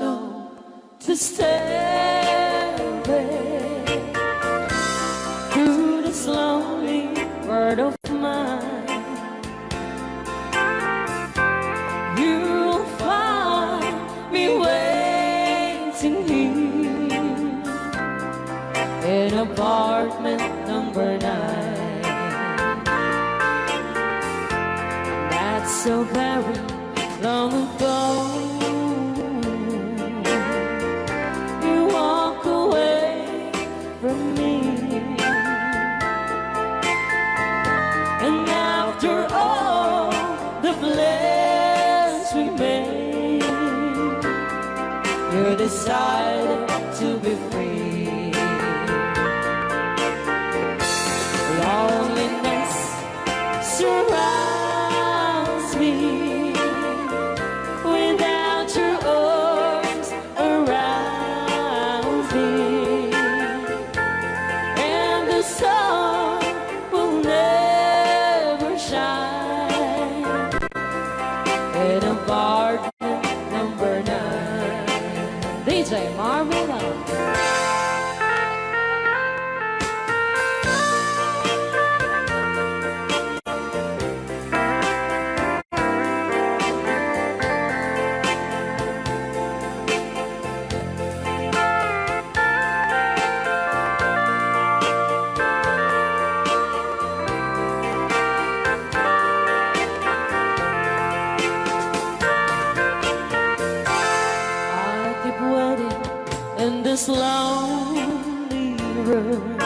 know to stay away through this lonely world of mine. You'll find me waiting here in apartment number 9. That's so very long ago. You walk away from me, and after all the plans we made, you decided to be free. Loneliness surrounds me. Without your arms around me, and the sun will never shine in apartment number 9. DJ Marvin. In this lonely room,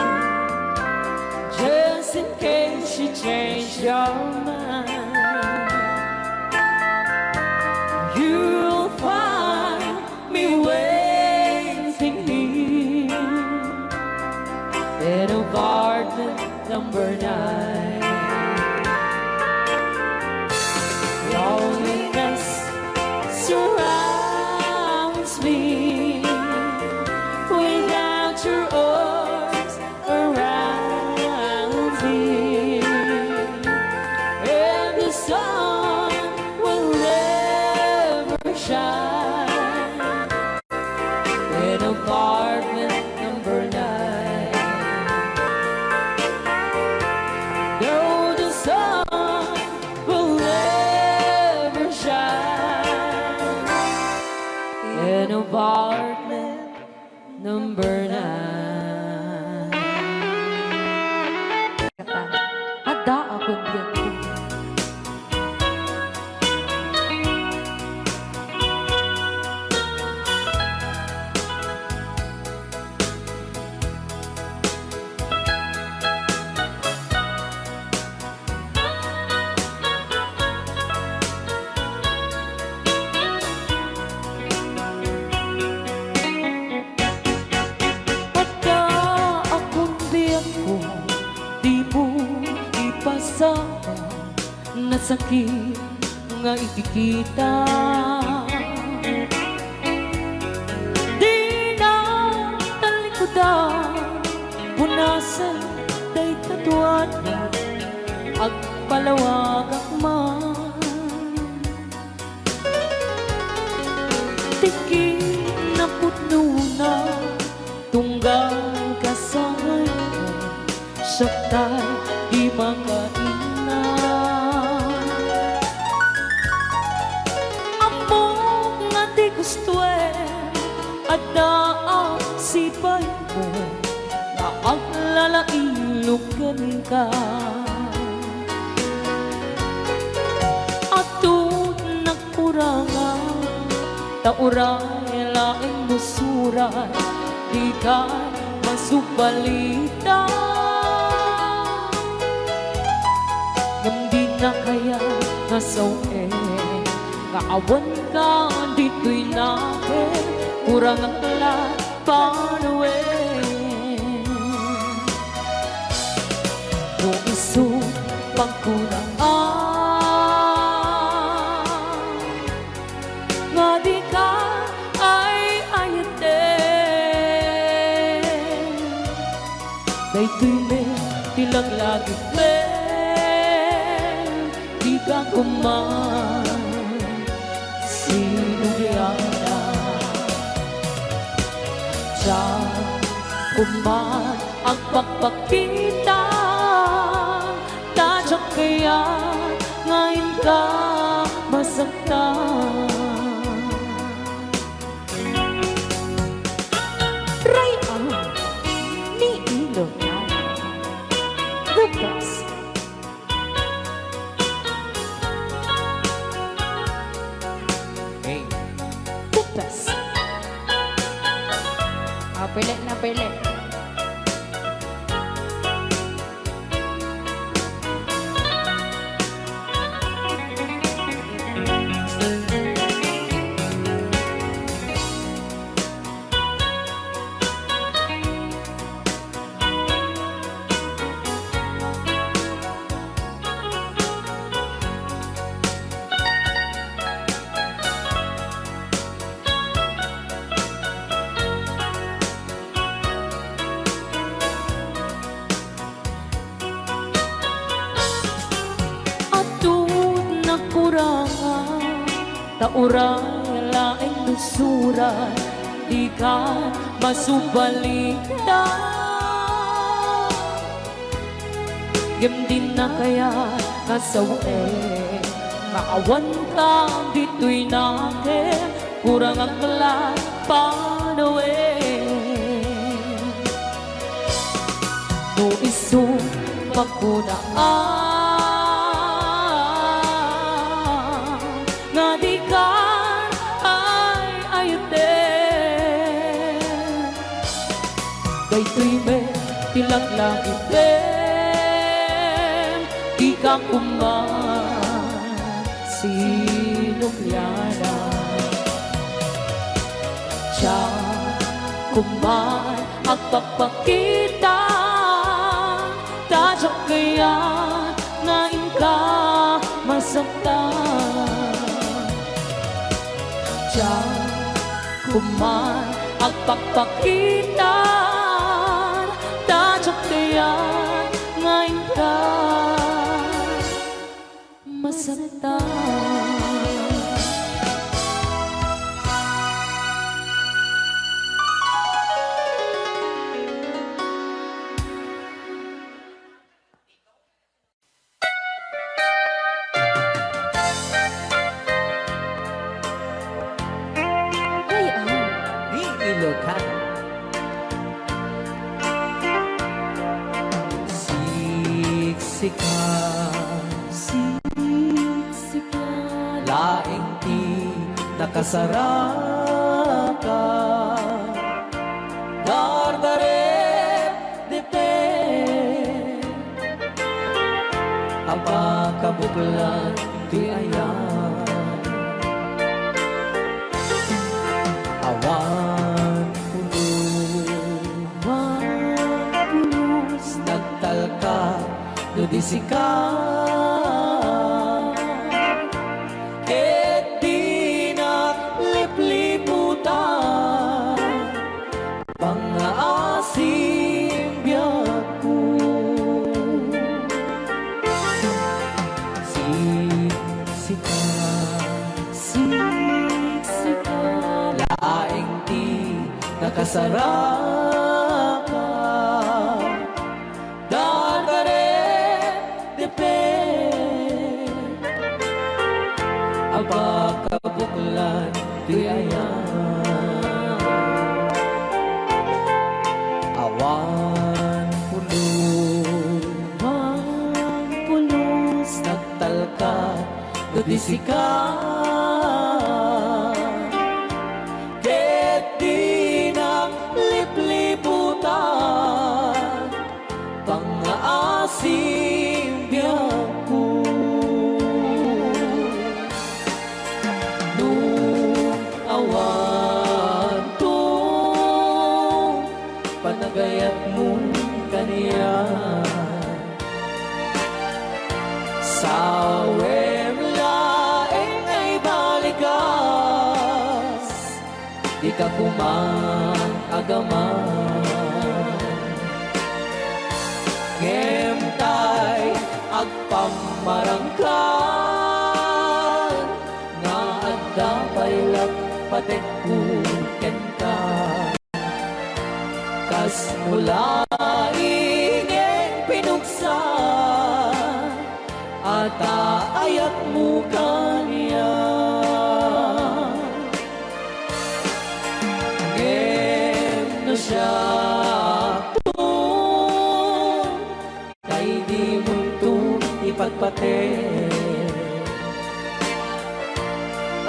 just in case you change your mind, you'll find me waiting here in apartment number 9. Loneliness surrounds me. Without your arms around me, and the sun will never shine in apartment number 9. No, the sun will never shine in apartment number 9. Ada ako dito. Nasakit nga ikikita, di na talikudan, punasan day katuan ag palawag akman. Tiki na putno na tunggal kasay mo, saktay di makaina. Gusto at daang sipay mo na ang lalailugan ka. At doon nagkurangan, tauray laing musuray, di ka masubalita. Hindi na kaya nasaw kaawan ka dito'y nakin, kurang ang lahat panawin. Kung iso pagkuraan, nga di ka ay ayatin. Dayto'y may tilang lagi di ka kuman. Sino kaya na Siya kuman ang pagpakita, tadyak kaya ngayon ka masaktan. Rayang ni Ilocan, the best. Hey, The best. Pili na pili. Tauray laing nusuran, di ka masubalikda. Gamdin na kaya nasawe, maawan ka dito'y natin, kurang ang kalat panawin. No isong magkunaan, nga di ka ay ayutin. Daytoy me tilang langit din, di ka kuman sinukyana. Siya kuman ang pagpakita, tadyak kaya ngayon ka masaktan. Siya kuman ang pagpakita, tadyak kaya ngayon ka masaktan. Ilocan. Siksika, laing di nakasaraka, dardaret depend, apakabuklan di ayan, awan pulos, nagtalka nudisika, et di naglipliputan, pangaasim biyak ko. Siksika, laing di nakasaraka, dardaret depend, apakabuklan di ayan, awan pulos, nagtalka nudisika, ket di naglipliputan, pangaasim biyak ko. Nung awan to, panagayat mo kaniya, sawem laeng ay balikas, di ka kumang agaman. Ngemtay agpamarangkan, nga adda paylak patek ken ka, kas mula ingin pinuksa at aayat mo kaniya. Ngem no siya tun kay di mo tun ipagpate.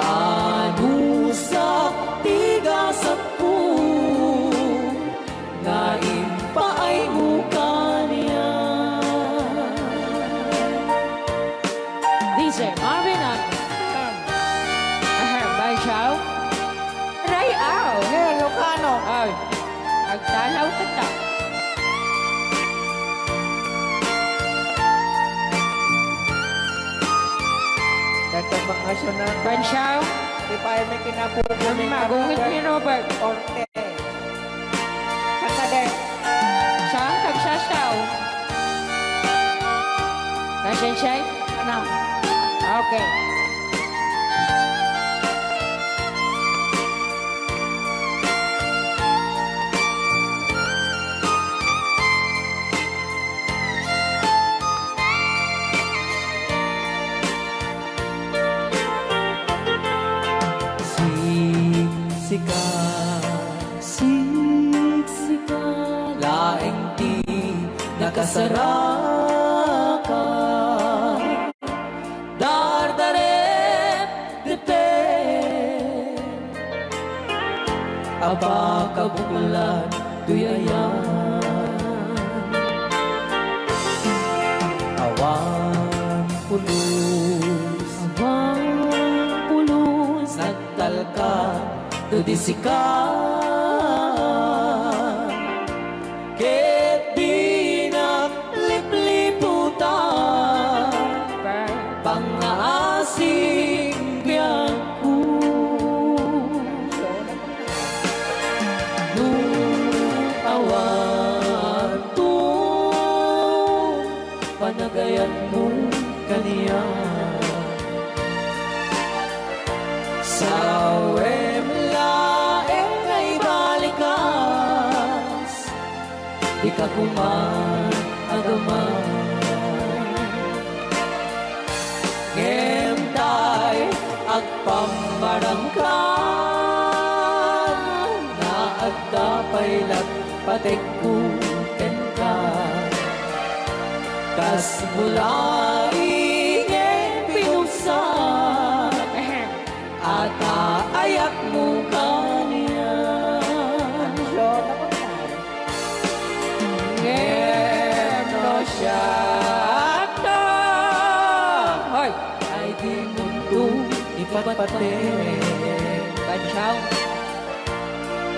Anusak tigasat po nga impaay mo kaniya. DJ Marvin at Bay Chow. Ray Ao. Ilocano. Ay, agtalaw ka ta. Dagdag bakasyon na Bay Chow. di pa ay may kinapupunin Magungit ni Robert. Orte. Kakade. Saan kagsasaw? Nasaan siya? Ano? Okay. Siksika laing di nakasaraka dardaret dete aba kabulan duyayan awang pulos nagtalka tudisikan ket di naglipliputan pangaasing biyangku nung awan tun panagayan mo kaniya sa di ka kuman agaman ngem tay agpamarangkan na agdapay lagpatek ko ka kas mula ingin pinusan at aayat mo kaniya. Siyata Hoy! ay di mundo ipatpate. Banchaw.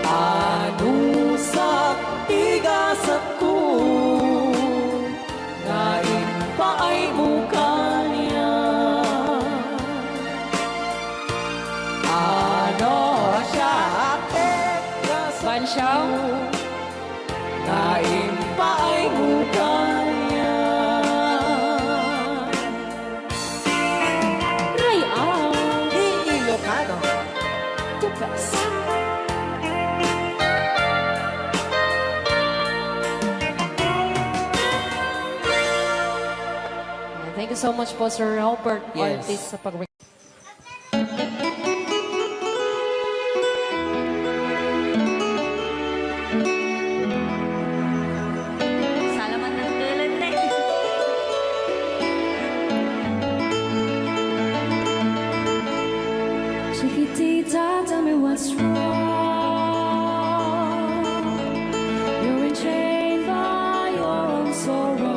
Anusak tigasat ko nga impaay mo kaniya. Ano siya tigasat Banchaw. nga impaay mo kaniya. Ray Ao. Ilocano. The best. Thank you so much po, Sir Robert Yes. Ortiz, sa pag Salamat ng tulad na Chiquitita, tell me what's wrong. You're enchained by your own sorrow.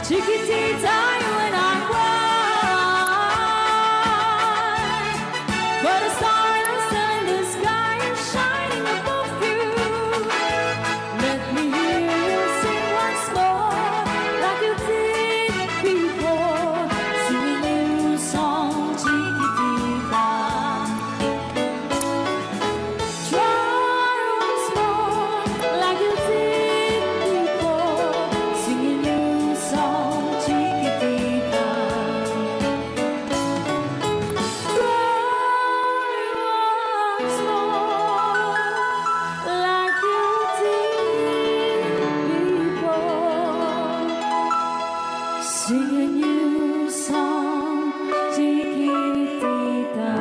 Chiquitita, you and I ride. But the stars in the sky are shining above you. Let me hear you sing once more, like you did before. Sing a new song, Chiquitita. Try once more, like you did before. Sing a new song, Chiquitita. Sing a new song, Chiquitita.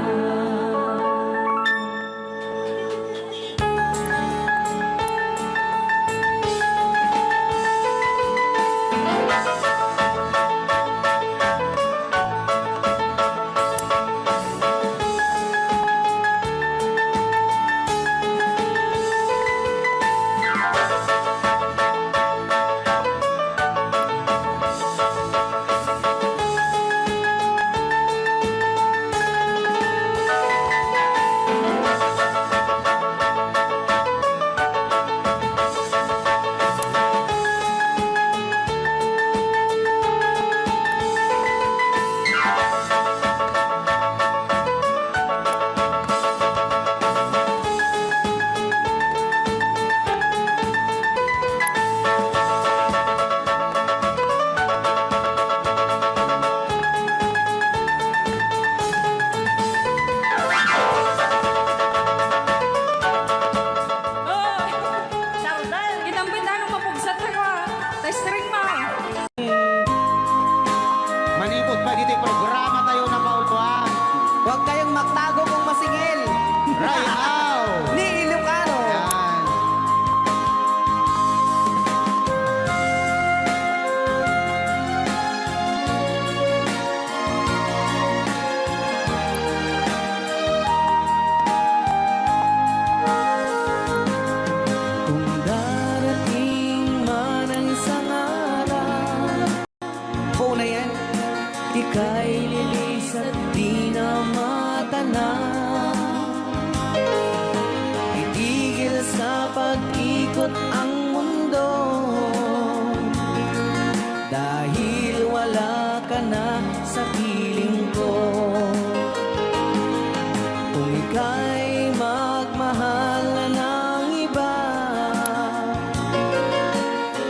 Sardal, ginampit anong mapugsat na ka. Testring mo. Manipot pa dito yung programa tayo na maultuan. Huwag kayong magtago kung masingil. Right now! Ni Ilocano. Yan. Kung darating man ang isang araw, phone na yan, ika'y lilis at di na matanaw. Itigil sa pag-ikot ang mundo, dahil wala ka na sa piling ko. Kung ika'y magmahal na ng iba,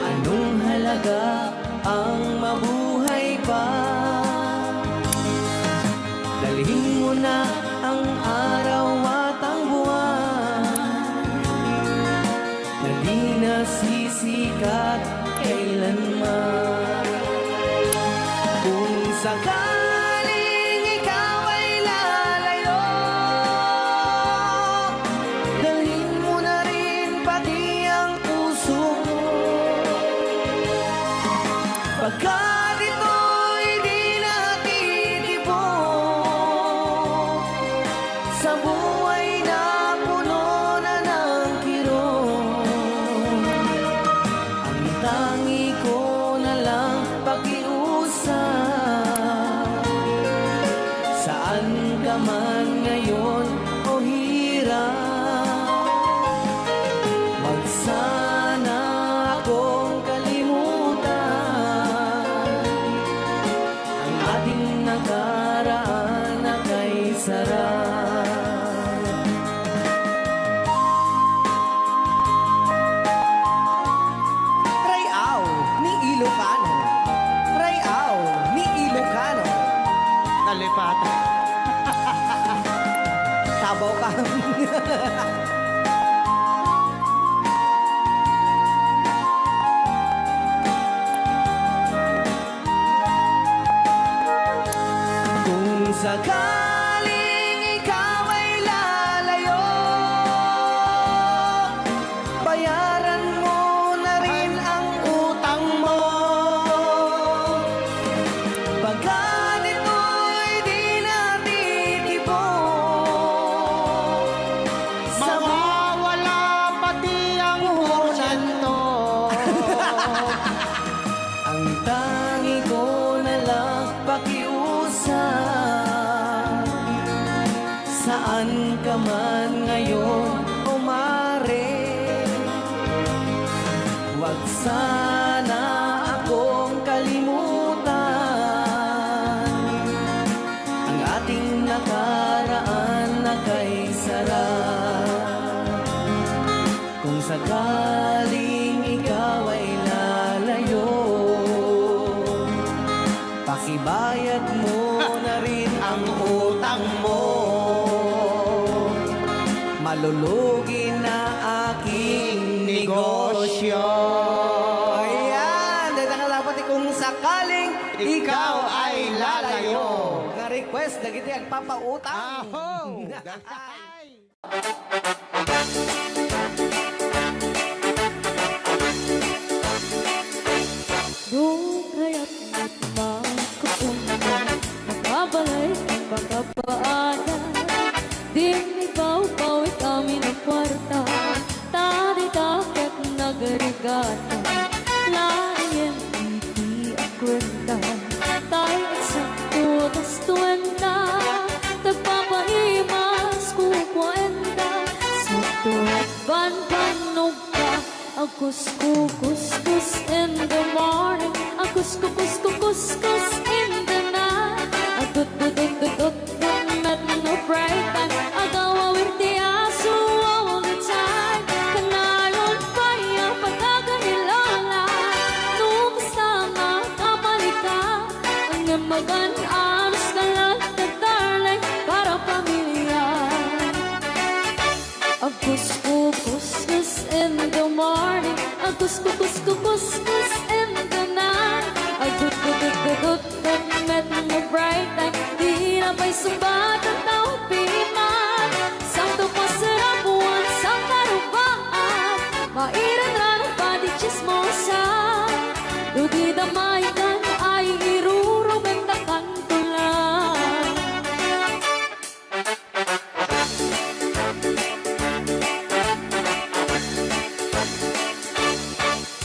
anong halaga ang mabuhay pa? Dalhin mo na ang araw at ang buwan, na di nasisikat kailanman. Kung sakaling ikaw ay lalayo, dalhin mo na rin pati ang puso mo. Pagkat ito'y di natitipon sa buhay na puno na ng kirot, ang tangi ko na lang pakiusap. Saan ka man ngayon o hirap, wag sana akong kalimutan ang ating nakaraan na kay sarap. Rayaw ni Ilocano. Rayaw ni Ilocano. Nalipat. Tabaw ka. Kung sakaling ikaw ay lalayo, bayaran mo na rin ang utang mo. Pagkat ito'y di natitipon sa sana akong kalimutan ang ating nakaraan na kay sarap. Kung sakaling ikaw ay lalayo, pakibayad mo na rin ang utang mo. Malulugi na aking negosyo. Ayan, dahil nakalapat kung sakaling ikaw ay lalayo. Nga-request na kita agpapautang. Aho! Doon kaya't magkapunta, nakabalay ang pagkapaanan. Dinibaw-bawi kami ng kwarta, tadi-takot nagarigata. Layan hindi ang kwenta, tayo eksakto tas 20. Tagpapaimas kukwenta, sakto at ban-banog ka. Kus-kus-kus in the morning, kus-kus-kus in the night. Tut-tut-tut-tut, met no bright time. Agawawirti aso all the time. Kanayon pa yung pagkaganilala, nung kasama kamalika. Ang namagan anos ka lang na darling, para pamilya. Kus-kus-kus in the morning, kus-kus-kus in the night. Tut-tut-tut-tut, met no bright time. Di na pa'y sumbat ang taong piman. Sakto pa sarap buwan sa karubaan. Mairan ranong pati chismosa. Dugi damaikan ay irurumentakan ko lang.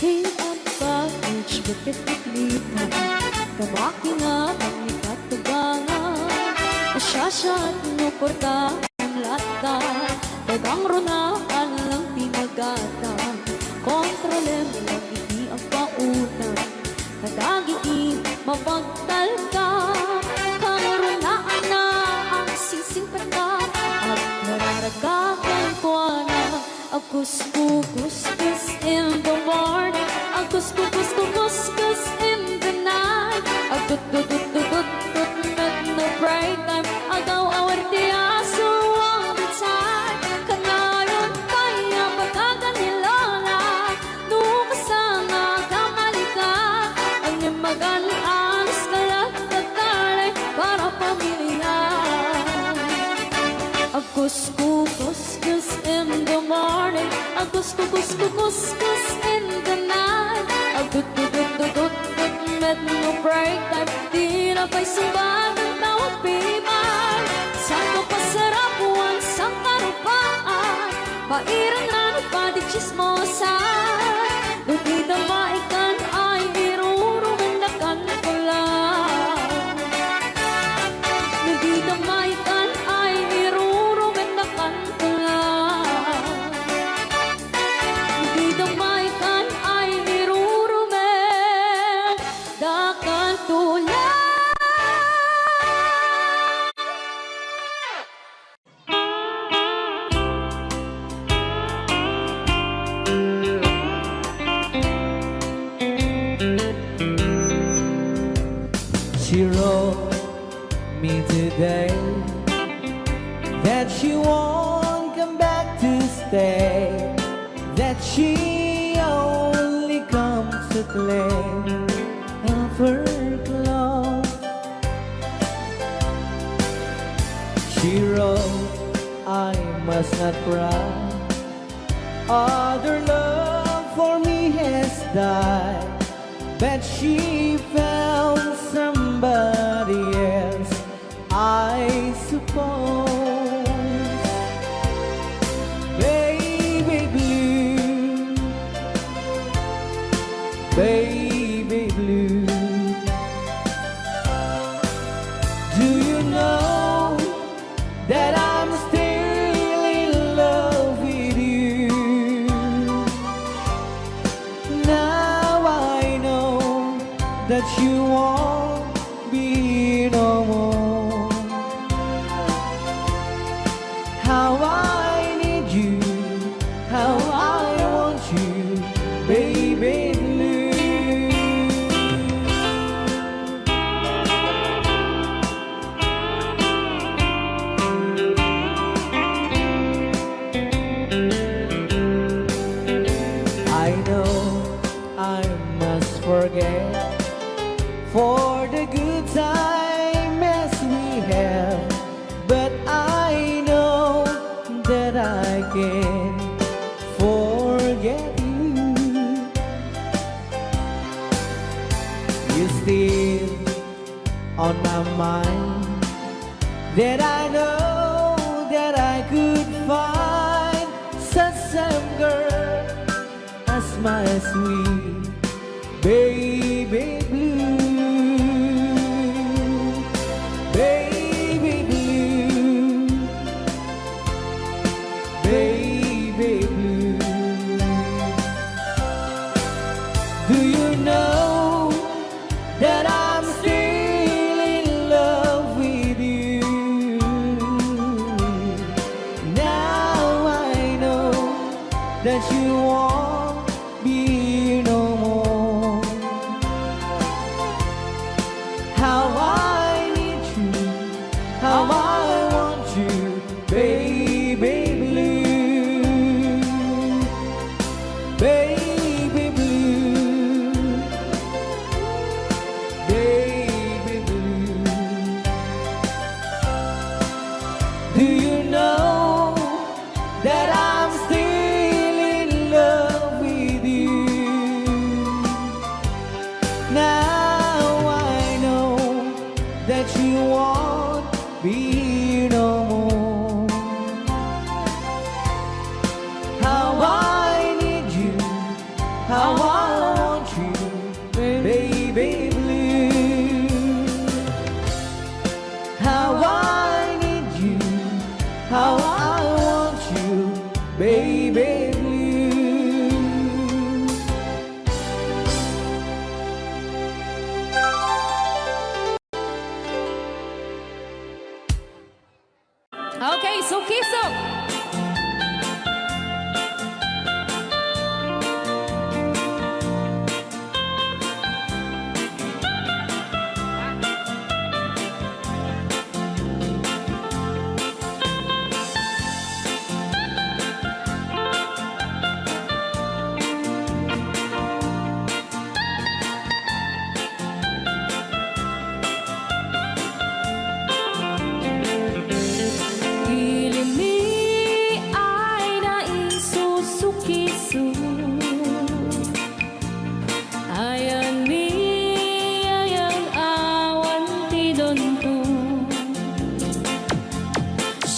Hipon pa, which bakit itlita. Kamaki nga ang ikatubangan. Asyasya at nuporta ang lata. Tagang runaan lang tinagata. Kontrolem lang iti ang pautang. Kadagiti mapagtal ka. Karunaan na ang sisingpata. At nararagakan ko na. Kus-kus in the morning, kus-kus in the night. Tut-tut-tut-tut, met no bright time. Agaw-awarti aso all the time. Kanayon pa yung pagkaganilala, nung kasama kamalika. Ang namagaan-anos ka lang na darling, para pamilya. Kus-kus in the morning, kus-kus in the night. Tut-tut-tut-tut, met no break time. Di na pa'y sumbat ang tawag piman. Sakto pa sarap buwan sa karupaan. Pairan na nagpadi chismosa. Dugi damaikan ay irurumendakan ko lang. Dugi damaikan ay irurumendakan ko lang. Dugi damaikan ay irurumendakan ko lang. She wrote me today that she won't come back to stay, that she only comes to claim of her clothes. She wrote, I must not cry, other love for me has died, but she found somebody else, I suppose. Baby blue, baby blue, do you know that I'm still in love with you? Now that you won't be no more. How I need you, how I want you, baby blue. I know I must forget for the good times we have, but I know that I can forget you. You're still on my mind, that I know that I could find such same girl as my sweet baby blue. Baby blue, baby blue. Do you know that I'm still in love with you? Now I know that you won't be no more. How I need you, how I want you, baby blue, baby blue, baby blue. Do you know that I'm still in love with you? Now I know that you won't be no more. How I need you, how I want you, baby blue. How I need you, how I want you, baby blue. Okay, Sukiso.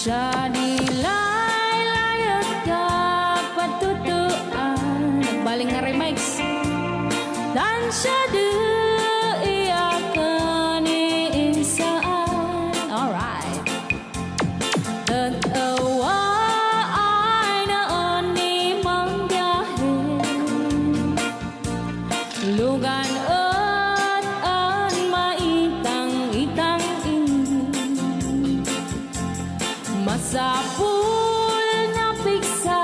Siya nilay-layat ka patutuan. Nagbaling na remix. Dan siya iyakan insaan. Alright. Tatawa ay naon ni manggahin. Lugan at an maitang-itang masapul na piksa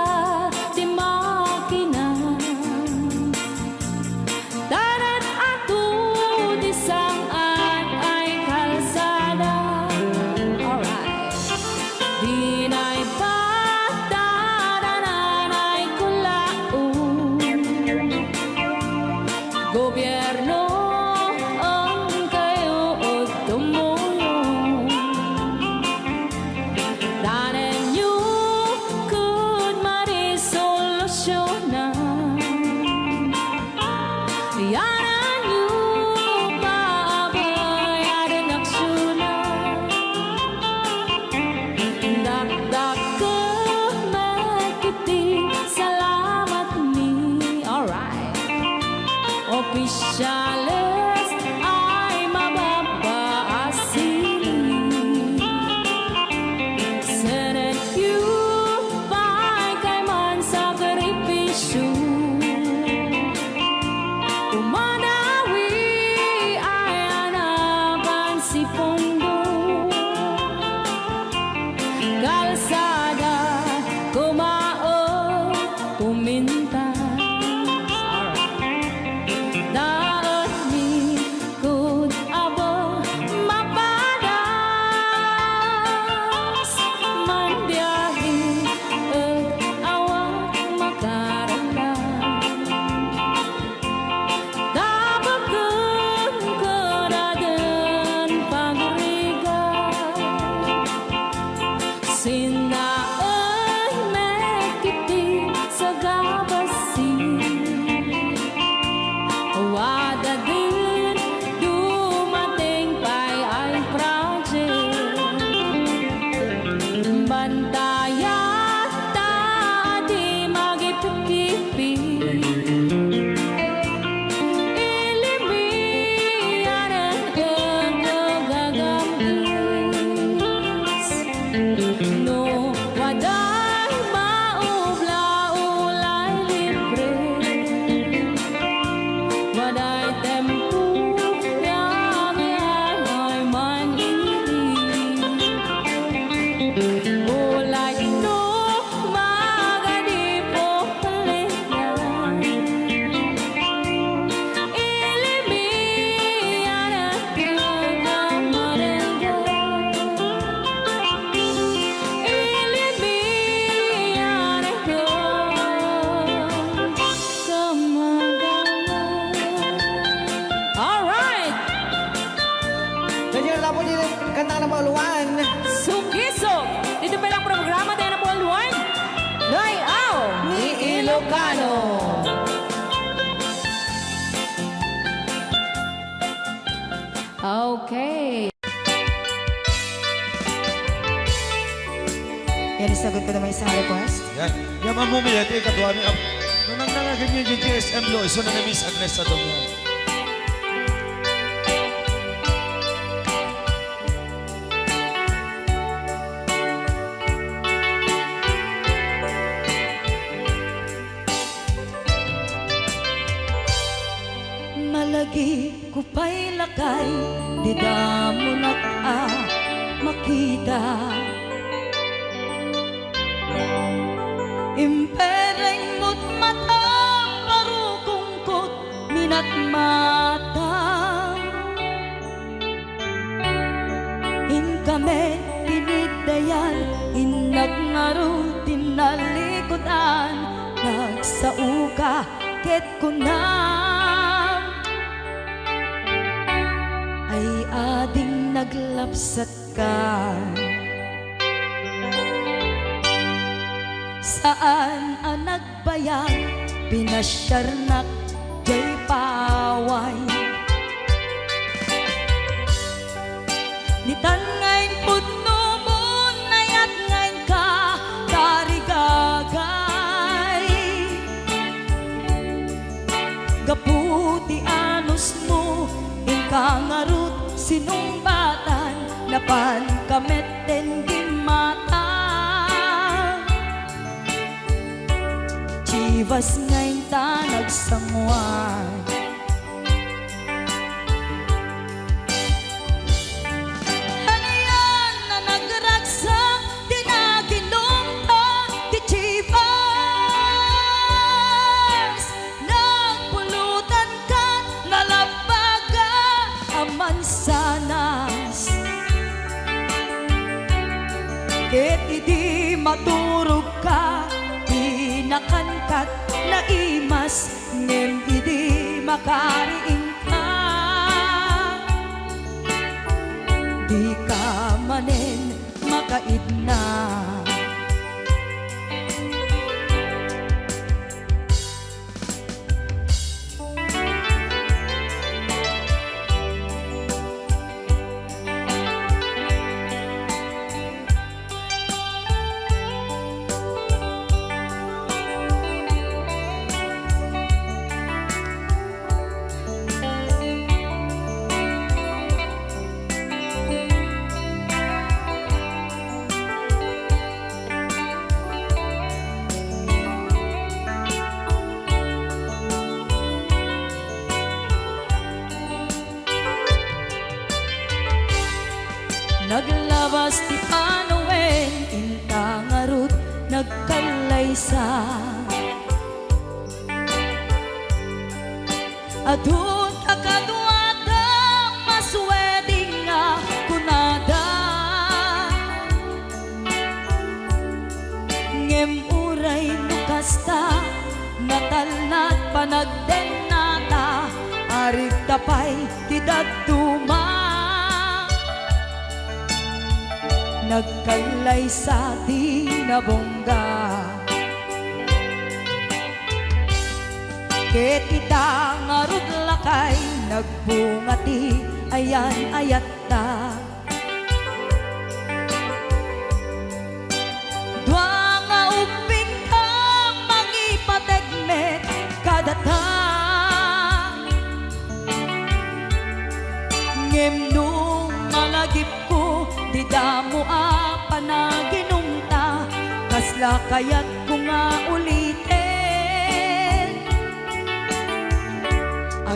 di makina. Darat ato di saan ay kalsada. Alright. Di na'y patadanan ay kulaon. Gobyerno ang kayo o tumulong. Danan nyo could marisolusyonan. Yanan nyo pabayad ang aksyonan. Dakdak ka magkiti, salamat ni. Alright. Opisyales ay mababaasin. Senate you by kay man sakripisyo. Umanawi Và đại tem tu yang yang hỏi man ini Bulay no magadi po kaliyan Ilimiyan at kagamarenga Ilimiyan at kagamarenga Alright! Nandiyan na po din kanta ng Pauluan. Sugiso! Dito pa lang programa tayo na Pauluan. Noy-aw ni Ilocano. Okay. Yan, isagot ko naman isang request. Yan. Yan mamumiyat eh, kadwa ni Nung nangangagan niya yung GSM lo, iso na Miss Agnes sa doon yan. Malagi ko pa'y lakay, di mo makita. Impereng mo't mata, parukungkot, minat mata. Kami tinigdayan, inagnaro, tinalikodan, nagsauka, ket kunam. Ay ading naglapsat ka. Saan ang nagbayag, pinasyarnak, jay paway. Nitan ngayon putno mo, nayat ngayon ka, tarigagay. Gaputi anos mo, ingkangarut, sinumbatan, napan kameten di mata. Chivas ngayon ta nagsangwan. Mansanas ket idi maturog ka pinakankat na imas ngem idi makariing ka di ka manen makaidna. Naglabas ti Panoen, intangarut, nagkalaysa. Adun akadwada, masweding nga kunada. Ngem uray nukasta, natalnat panagdenata, arit tapay tidagtuma. Nagkalay sa tinabongga ket ita ngarud lakay nagbungati ayan ayat ta dua nga uping ka mangipategmet kadata ngem nung malagip ko di damo panaginumta kasla kayat ko nga ulitin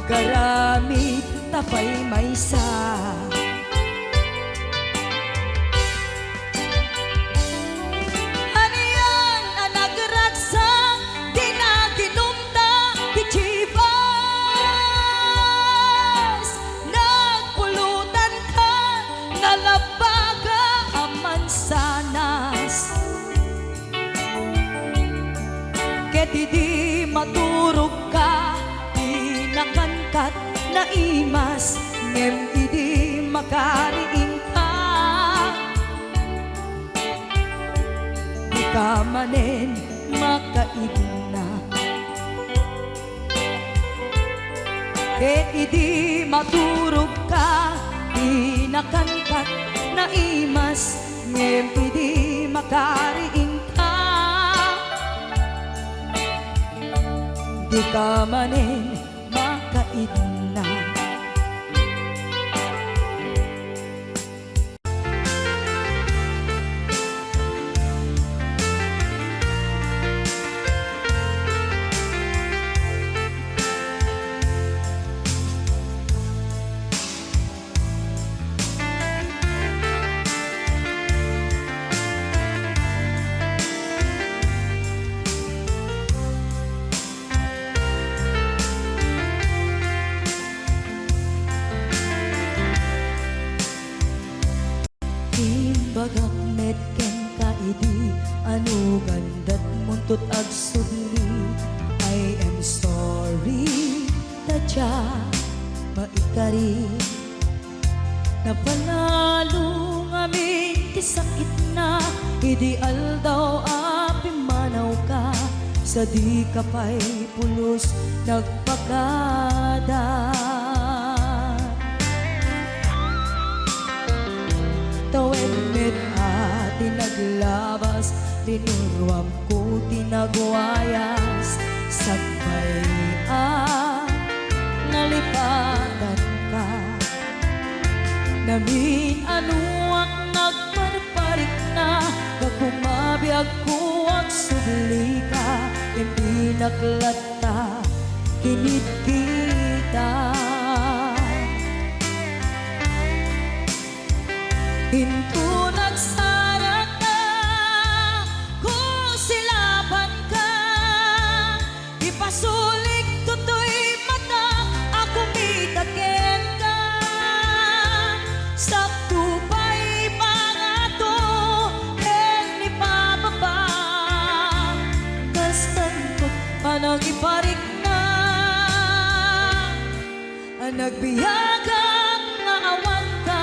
nagaramid tapay maysa. Aniyan ang nagragsak, di na ginumta, di chivas. Nagpulutan ka, nalabaga ang mansanas. Ket di maturog ka, di nakangkat na imas, ngem idi makariin ka. Di ka manen makaibna, ket idi maturog ka, di nakangkat na imas, ngem idi makariin ka. Di ka manen makaidna. Imbagak netken ka idi, ano gandat muntot ag sudli. I am sorry, tadya maikari. Napanalo ngamin ti sakit na, idi aldaw api manaw ka. Sa di ka pa'y pulos nagpakada. Tawid met ati naglabas, dinurwam ko tinagwayas. Sagbay nalipatan ka. Namin anuak nagparparik na, kagumabiyag ko ang subli ka. Hindi naklata, kinit kita. Hinto nagsara ka, kung silaban ka. Ipasulik tutoy mata, ako mitaken ka. Sakto pa'y mga to, ken ni pababa. Kastan ko panang iparik na, ang nagbiyagang nga awan ka.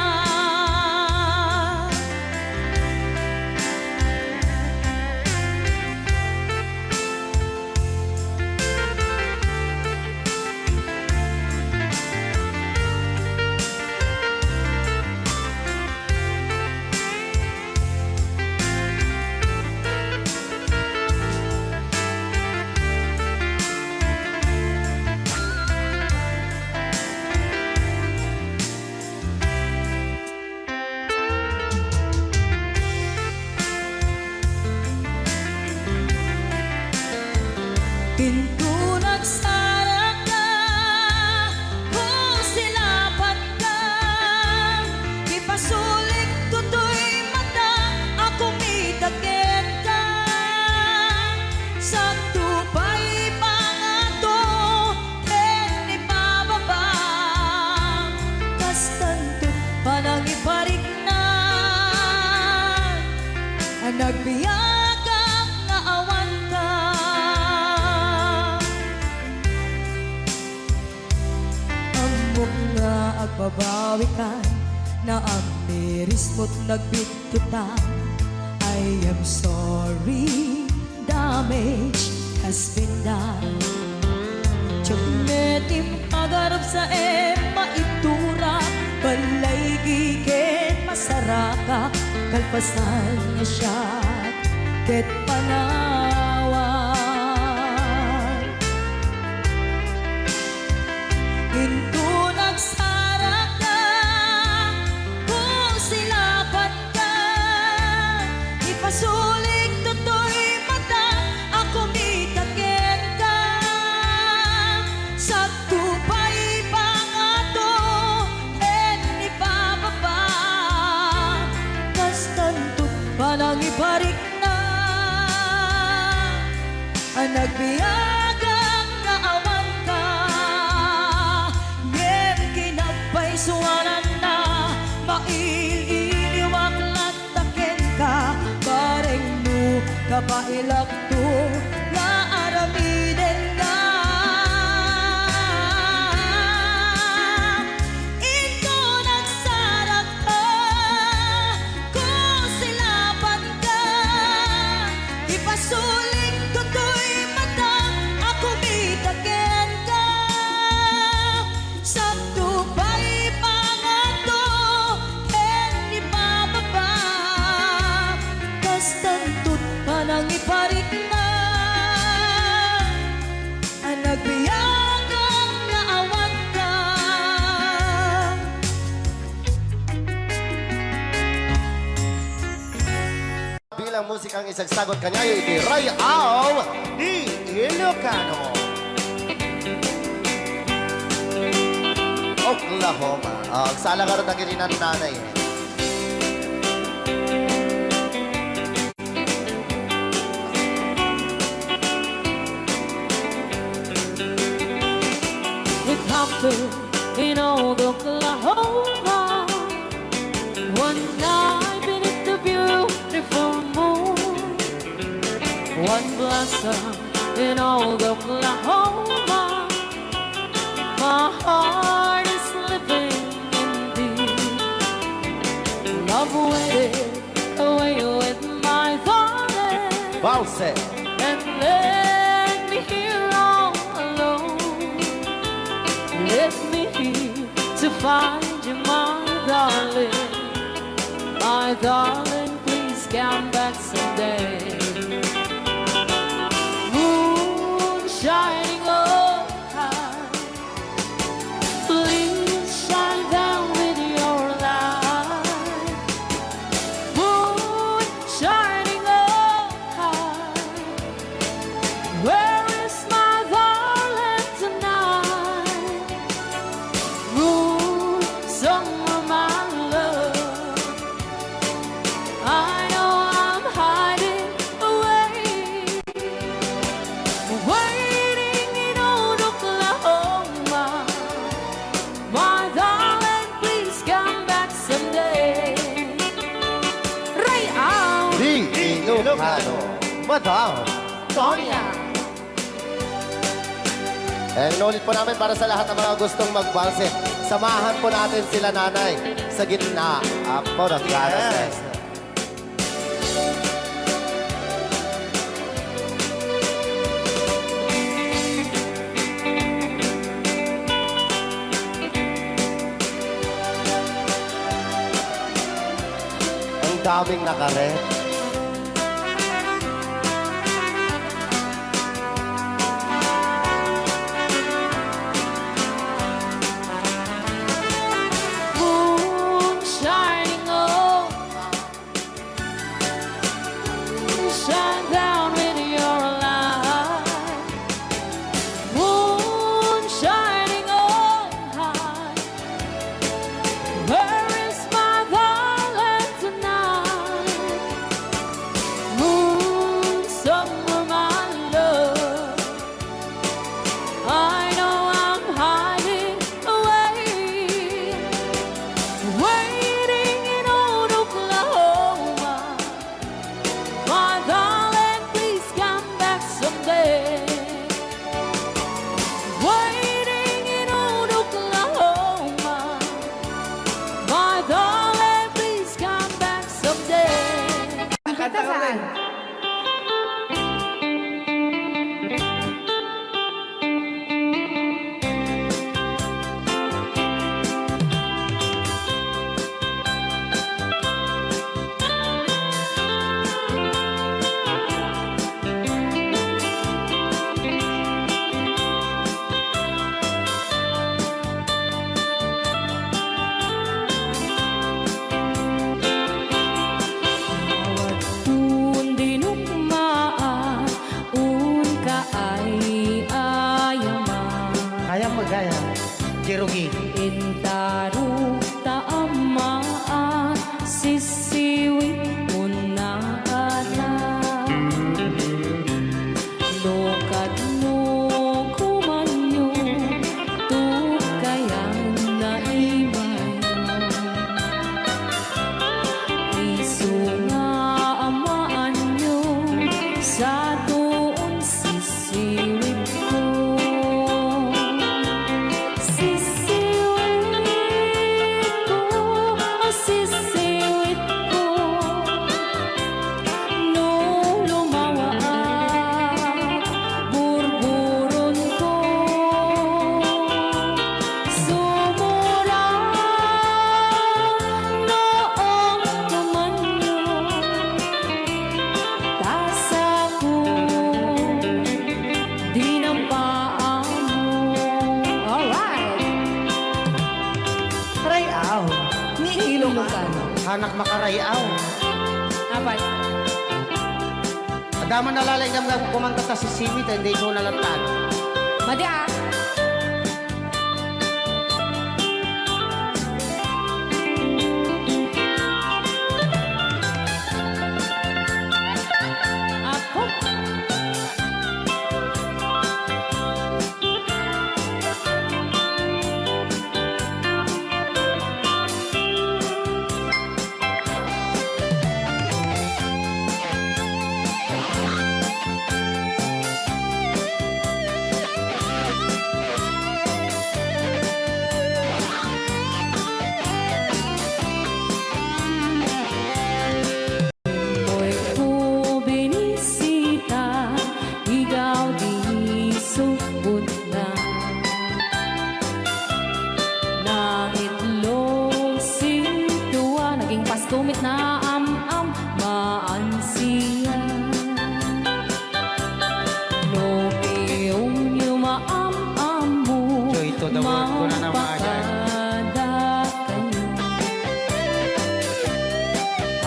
Pinto nagsara ka, kung silaban ka. Ipasulik tutoy mata, ako mitaken ka. Sakto pa'y pangato, ken ni pababa. Kastanto panang iparik na, ang nagbiyagang nga awan ka. Nga agbabawi ka, na ang miris mo't nagbitutan. I am sorry, damage has been done. Tiyagnetim agarap sa maitura, balay gigen masaraka, kalpasan niya siya, ket panawan. Hinto nagsara ka, kung silaban ka. Ipasulik tutoy mata, ako mitaken ka. Sakto pa'y suwanan na mailiwag lataken ka bareng mo kapailak to nga aramiden ka. Ito nagsarap ka kung silapan ka ipasuling ko to'y mata ako bitaken ka sakto pa'y pangato ken di pababa kastantut panang iparik na ang nagbiyagang naawan ka. Bilang musikang isagsagot kanya, iti Ray Al di Ilocano. Oklahoma. Sala ka rin na kininan nanay. It happened in old Oklahoma one night beneath the beautiful moon. One blossom in old Oklahoma. My heart is living in thee. Love waited away with my darling Bounce. and let me here all alone. Let me here to find you, my darling. My darling, please come back someday. Moon shining oh high, please shine down with your light. Moon shining oh high, where is my darling tonight? Moon, summer, my love, I know I'm hiding away, waiting in old Oklahoma. My darling, please come back someday. Ray Al Di Ilocano. Madam Sonia. Inulit po namin para sa lahat ng mga gustong magbalse. Samahan po natin sila nanay sa gitna. Apo na yes. Ang daming nakaret. Moon shining oh, shine down with your light. Moon shining oh high, where is my darling tonight? Moon, summer, my love, I know I'm hiding away, waiting in old Oklahoma. My darling, please come back someday. Waiting in old Oklahoma. My darling, please come back someday. Kanta saan? Bawat tuon dinugmaan, un ka ay ayaman. Kaya magaya. Kirugi. Intaro taamaan, sisiwit mo na Lokat mo kumanyo, tukayan na iman. Ilocano. Hanak makarayaw. Apa? Adaman nalalay nga kumanta ta si Simi, hindi ko nalatan. Madi ah. Ako? Mo'y bubinisita, ikaw di subot na. Nang itlog sintuwa, naging pastumit na am-am, maansiya. No piyong yumaam-am mo, Joy to the world ko na naman. mapakada kayo.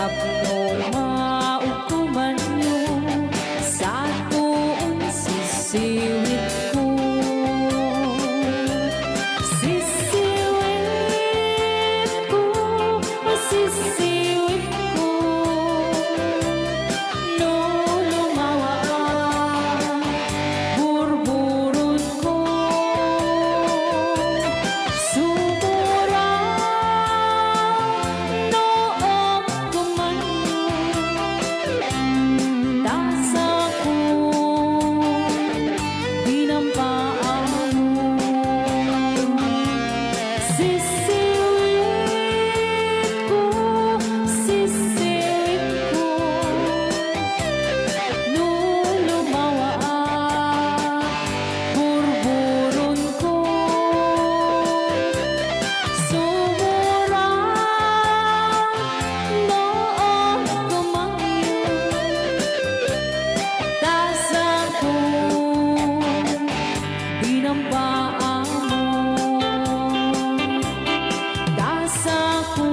Ako maukuman nyo sa tuong sisiwit ko. Sisiwit ko, sisiwit ko. No lumawa ang burburot ko. Sumura noong kumanyo, tasa ko dinampaan mo. Sisiwit ko, sisiwit ko. No lumawa ang burburon ko. Sumura noong kumanyo, tasa ko dinampaan mo. Tasa ko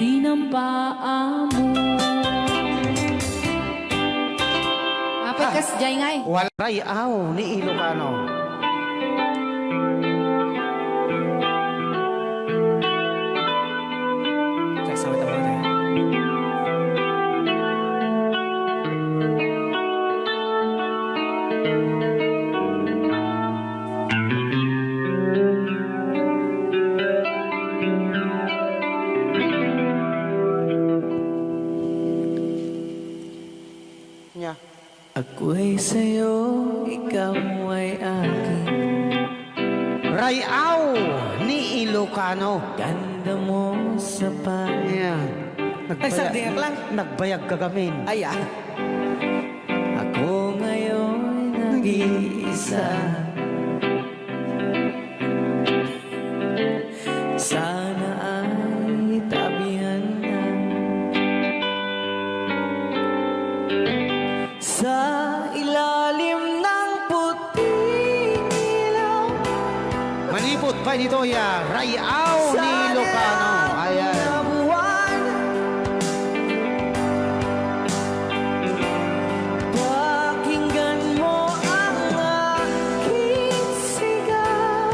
dinampaan mo. Apat kas jay ngay. Walayaw ni Ilocano. Sagsawit ang mga niya. Ako'y sa'yo, ikaw ay akin. Rayaw ni Ilocano. Ganda mo sa panya. Ay, sardiyak lang. Nagbayag kagamin. Ay, ako ngayon nag-iisa. Sana ay tabihan na sa ilalim ng puting ilaw. Manipot pa nito ya. Rayaw ni Ilocano. Ayan. Pakinggan mo ang aking sigaw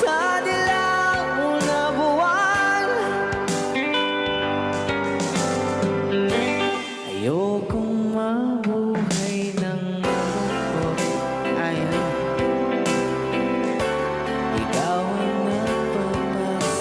sa dilaw na buwan. Ayokong mabuhay ng malungkot. Ayan. Ikaw ang nagpapasaya.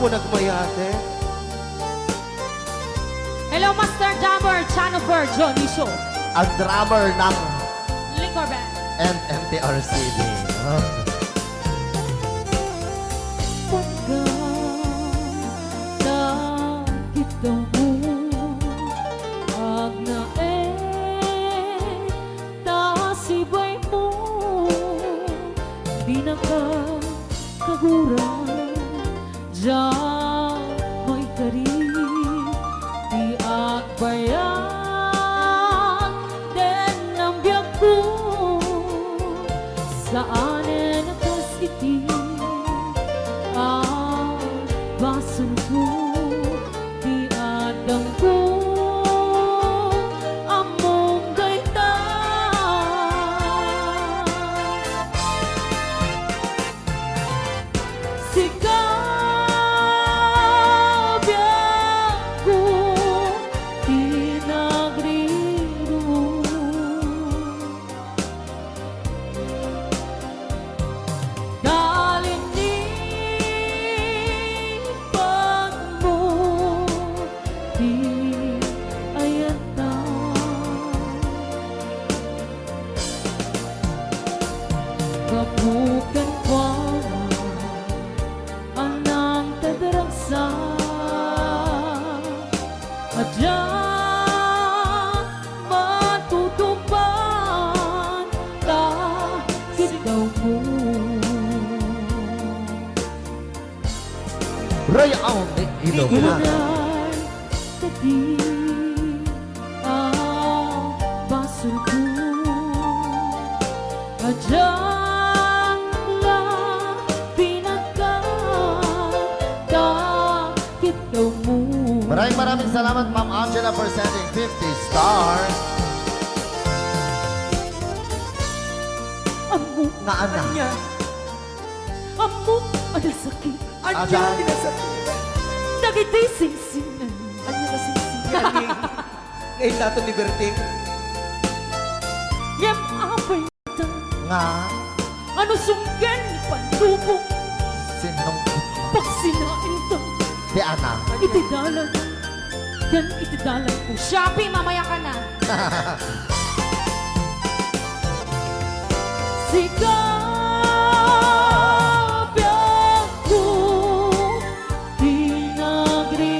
po nagmayate. Hello, Master Drummer, Chanofer, Johnny Show. Ang drummer ng Liquor Band. MTRCB. Diyan mo'y karib, di agbayan, den ang biyak ko, saan nakasiti, ang basan ko, di adang ko, among gaita. Kapukan ko anang tadaragsa at diyan matutupan kahit daw mo. Ray Aon ni Ilocano. Uray tadi ang basol ko at diyan Maraming salamat, Ma'am Angela, for sending 50 stars. Amo Na anak. Anya, amo ada sakit anya Ajan. tinasakit. dagiti singsingan Anya nasisigan ni. Ngayon nato ni Berting. yam apay ta Nga, ano sunggan ni pandubong sinong pagsinain ta di anak. itidalan yan itidalan ko Shopee, mamaya ka na. sikapyan ko pinagriro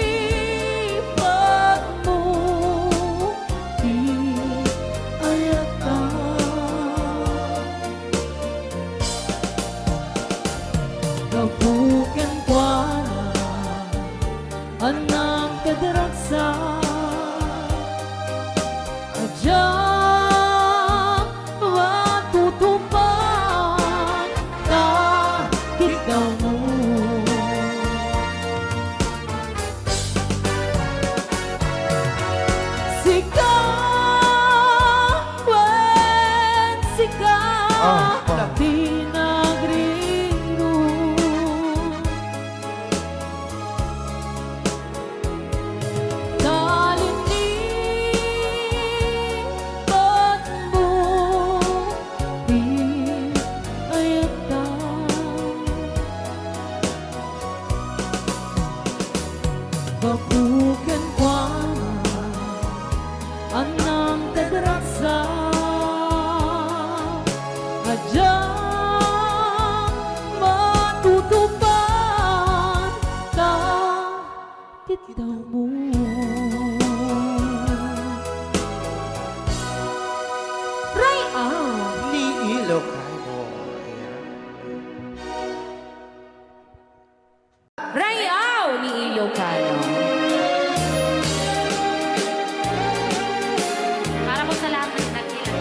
talinipan mo di ayatan kabukan kwa anang kadaragsa adyang matutupan kahit daw mo. Oh, oh. Pinagriro talinipan mo di ayatan babukan kwa anang tadaragsa adyang matutupan kahit daw mo. Ray Ni Ilocano. Rayaw ni Ilocano. Para po sa lahat ng nakilang.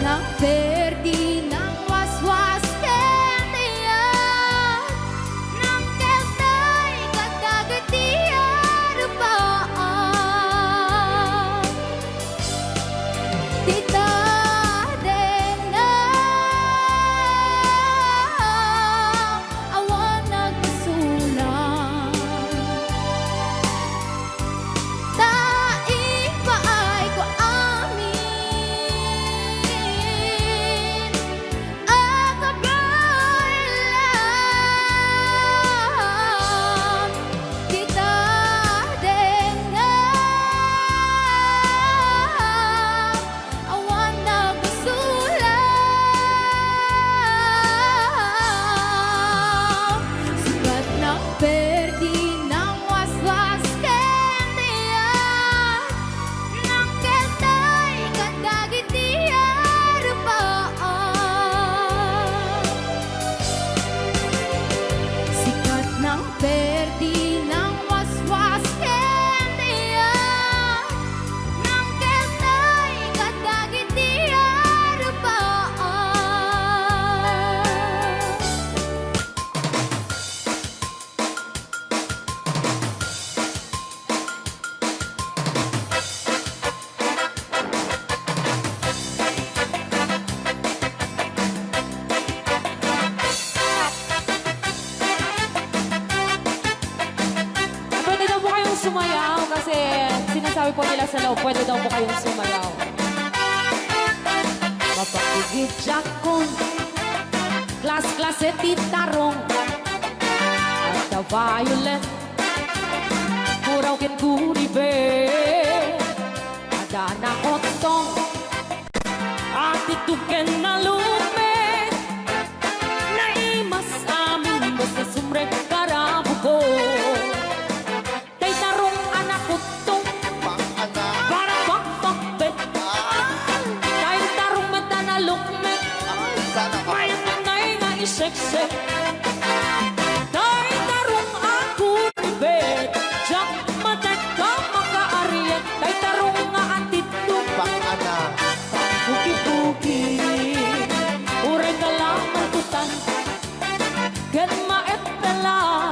ng perdi ng waswas kentiyan ng keltay kadagitian rupaan tita dena awan nagsulang taing paay ko amin agabalan kita dena awan nagsulang sikat ng perdi ng waswas kentiyan ng keltay kadagitian rupaan sikat ng perdi ng waswas kentiyan ng keltay kadagitian rupaan Pwede daw po kayong sumayaw kasi sinasabi po nila sa loob, pwede daw po kayong sumayaw. Mapakigit jakon, klas-klase titarong, at the violet, muraw ken kuribe, ada na kotong, at ituken na lumet, na imas amin mo sa sumrek karabuko. Tay tarong anak kotong, Pang-anak. para pakpakbet, tay tarong mata na lukmet, Sana ka. may nanay nga iseksek. Tay tarong ako ribet, jak matek ka makaariet, tay tarong nga atitut, Pang-anak. buki-buki, uray ka lang mantutan, ken maet pela,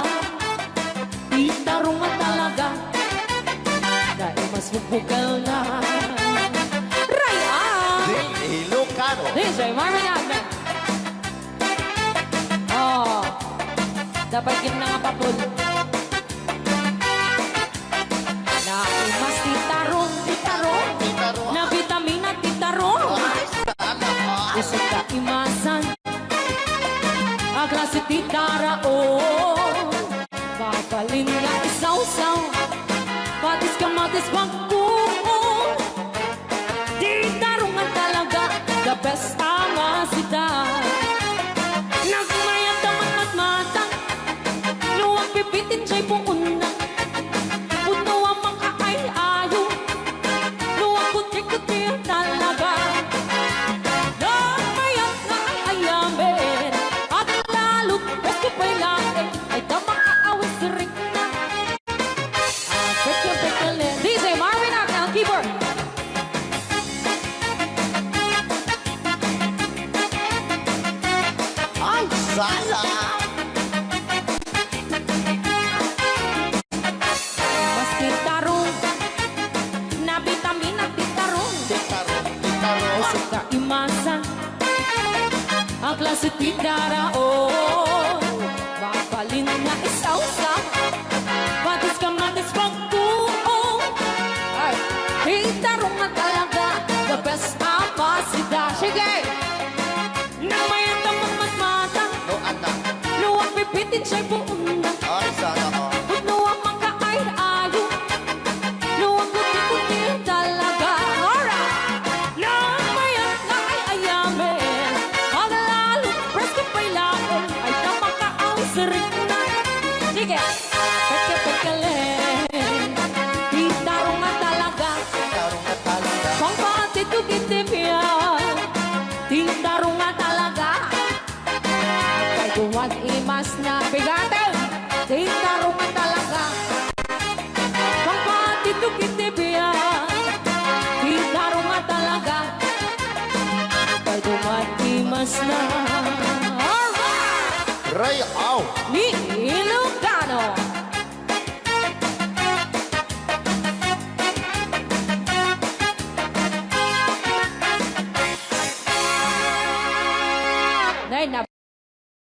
di tarong nga talaga, dahil mas bubukal na. Raya! Ilocano. DJ Marvin Agman. Oh, dapat yun na nga papul. Na umas titarong, titarong, Titaro. na vitamina titarong. Ay, sana ka. Usog ka imasan, ang klase titaraon. Papalin nga isaw-saw, patis kamatis pagkuon. Titarong nga talaga, the best ama sida. Nagmayat naman matmatang, luwag pipitin siya'y puuna. Puno ang mga ay-ayo, luwag kuti-kuti talaga. Nagmayat nga ay ayamin, at lalo't besto pa'y lain, ay tamang aawis rin na. Pekya-pekya-len. DJ Marvin Agman, keyboard. Ay, sana. Mas titarong, na vitamina titarong. Titaro. Titaro. Usog ka imasan, ang klase titaraon. Mapalin na isaw-saw, patis kamatis pagkuon. Ay, titarong na talaga, the best ama sida. Sige! Nang may tamang matmata, No, anak. luwag pipitin siya'y buong na. Ay, sana ka. Puno ang mga ay-ayo, luwag kuti-kuti talaga. Alright! Nang mayat nga ay ayamin, ang lalo presko pa'y lain, dumatimas na. Alright! Ray Au. Ni Ilocano. Nay,